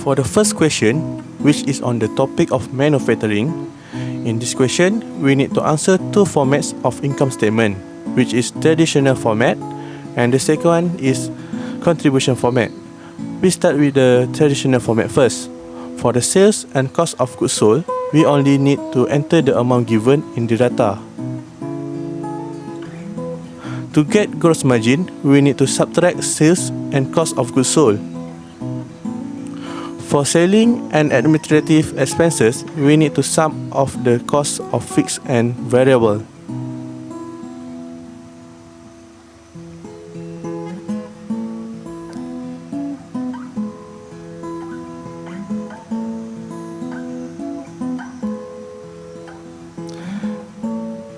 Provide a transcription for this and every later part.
For the first question, which is on the topic of manufacturing, in this question, we need to answer two formats of income statement, which is traditional format and the second one is contribution format. We start with the traditional format first. For the sales and cost of goods sold, we only need to enter the amount given in the data. To get gross margin, we need to subtract sales and cost of goods sold. For selling and administrative expenses, we need to sum off the cost of fixed and variable.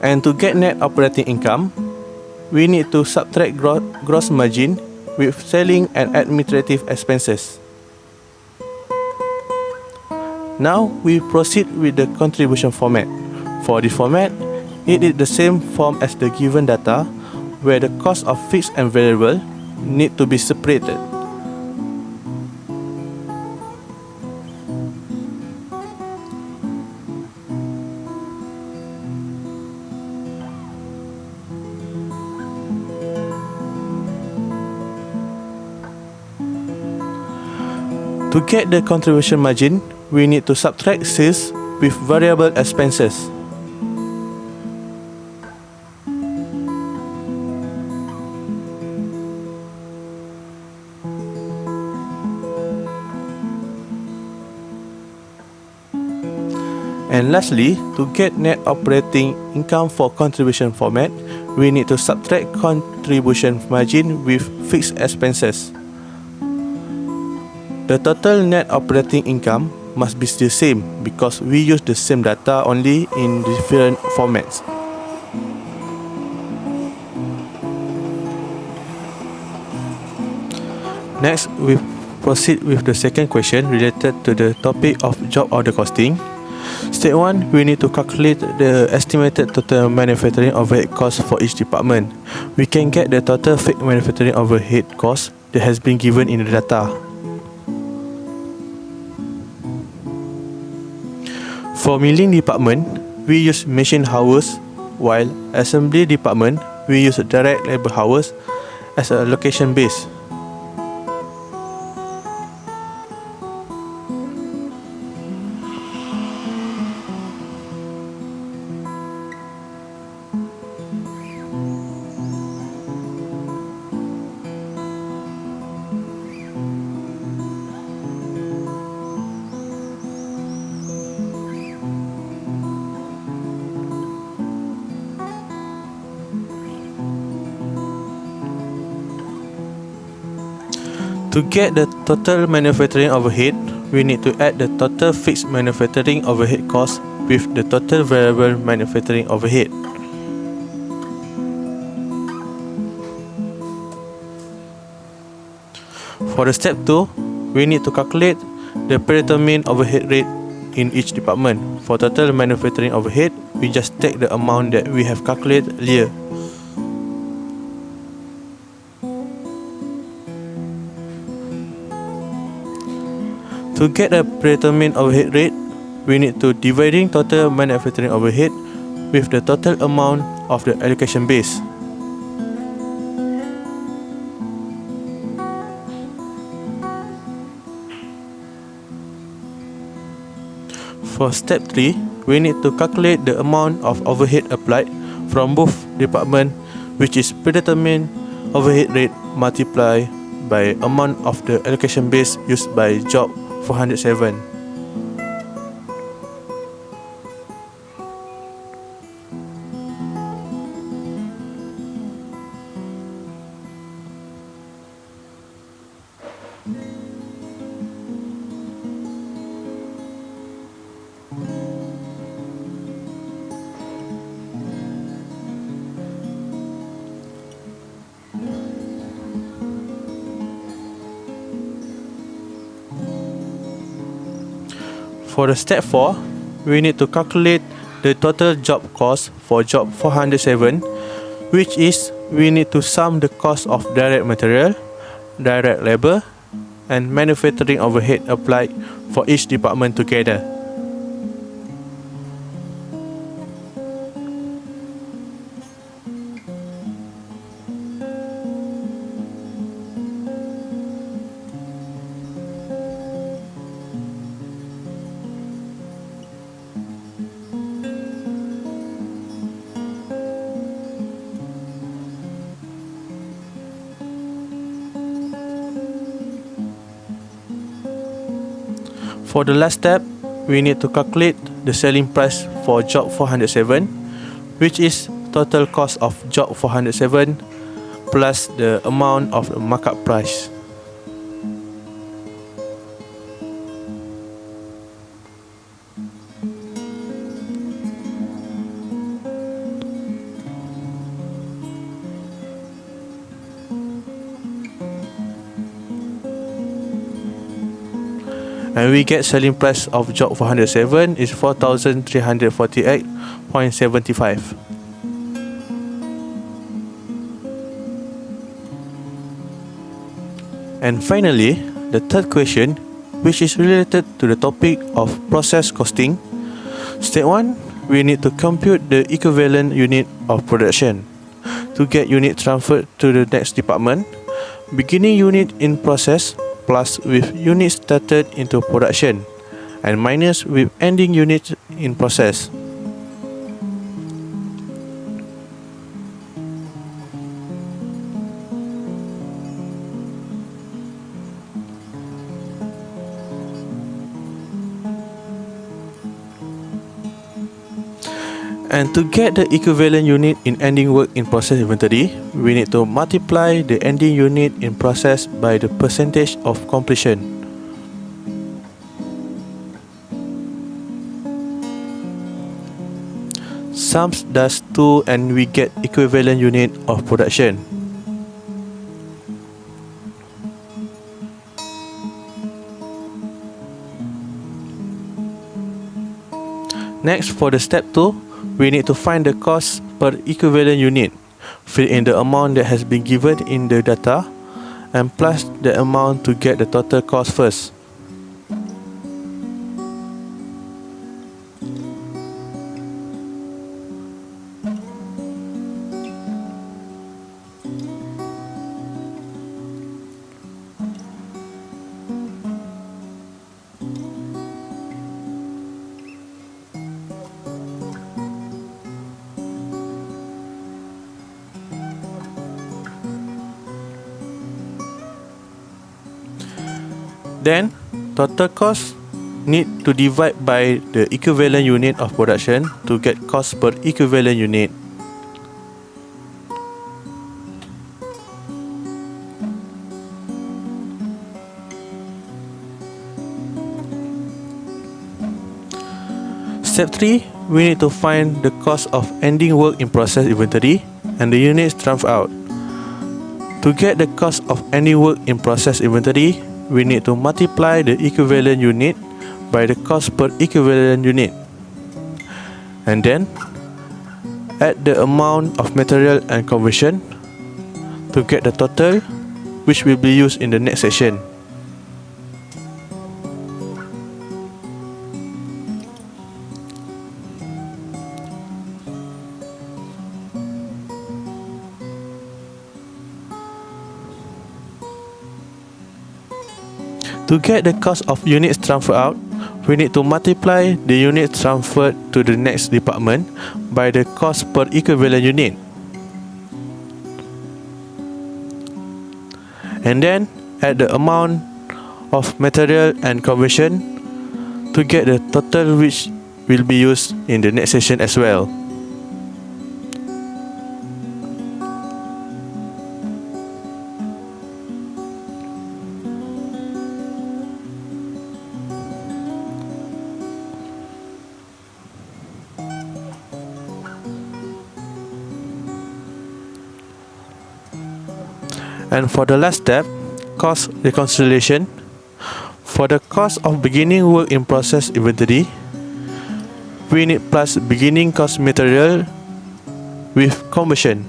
And to get net operating income, we need to subtract gross margin with selling and administrative expenses. Now we proceed with the contribution format. For this format, it is the same form as the given data, where the cost of fixed and variable need to be separated. To get the contribution margin, we need to subtract sales with variable expenses. And lastly, to get net operating income for contribution format, we need to subtract contribution margin with fixed expenses. The total net operating income must be the same because we use the same data only in different formats. Next, we proceed with the second question related to the topic of job order costing. Step 1, we need to calculate the estimated total manufacturing overhead cost for each department. We can get the total fixed manufacturing overhead cost that has been given in the data. For milling department, we use machine hours, while assembly department, we use direct labor hours as a location base. To get the total manufacturing overhead, we need to add the total fixed manufacturing overhead cost with the total variable manufacturing overhead. For the step 2, we need to calculate the predetermined overhead rate in each department. For total manufacturing overhead, we just take the amount that we have calculated earlier. To get a predetermined overhead rate, we need to dividing total manufacturing overhead with the total amount of the allocation base. For step 3, we need to calculate the amount of overhead applied from both departments, which is predetermined overhead rate multiplied by amount of the allocation base used by job 407. For the step 4, we need to calculate the total job cost for job 407, which is we need to sum the cost of direct material, direct labor, and manufacturing overhead applied for each department together. For the last step, we need to calculate the selling price for job 407, which is total cost of job 407 plus the amount of the markup price. And we get selling price of job 407 is 4,348.75. And finally, the third question, which is related to the topic of process costing. Step 1, we need to compute the equivalent unit of production. To get unit transferred to the next department, beginning unit in process plus with units started into production and minus with ending unit in process. And to get the equivalent unit in ending work in process inventory, we need to multiply the ending unit in process by the percentage of completion. Sums does 2 and we get equivalent unit of production. Next, for the step 2, we need to find the cost per equivalent unit. Fill in the amount that has been given in the data and plus the amount to get the total cost first. Then, total cost need to divide by the equivalent unit of production to get cost per equivalent unit. Step 3, we need to find the cost of ending work in process inventory and the units transferred out. To get the cost of ending work in process inventory, we need to multiply the equivalent unit by the cost per equivalent unit and then add the amount of material and conversion to get the total, which will be used in the next section. To get the cost of units transferred out, we need to multiply the units transferred to the next department by the cost per equivalent unit. And then add the amount of material and conversion to get the total, which will be used in the next session as well. And for the last step, cost reconciliation. For the cost of beginning work in process inventory, we need plus beginning cost material with conversion.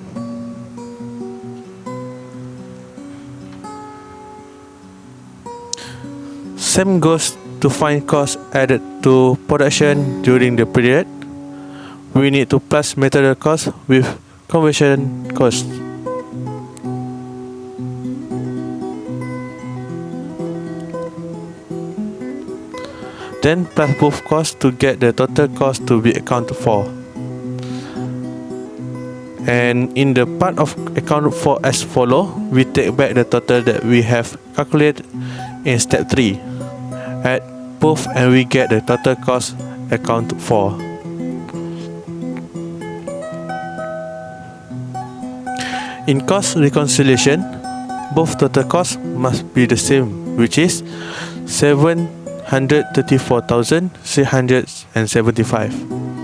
Same goes to find cost added to production during the period. We need to plus material cost with conversion cost. Then plus both costs to get the total cost to be accounted for. And in the part of accounted for as follow, we take back the total that we have calculated in step 3. Add both and we get the total cost accounted for. In cost reconciliation, both total costs must be the same, which is 734,375.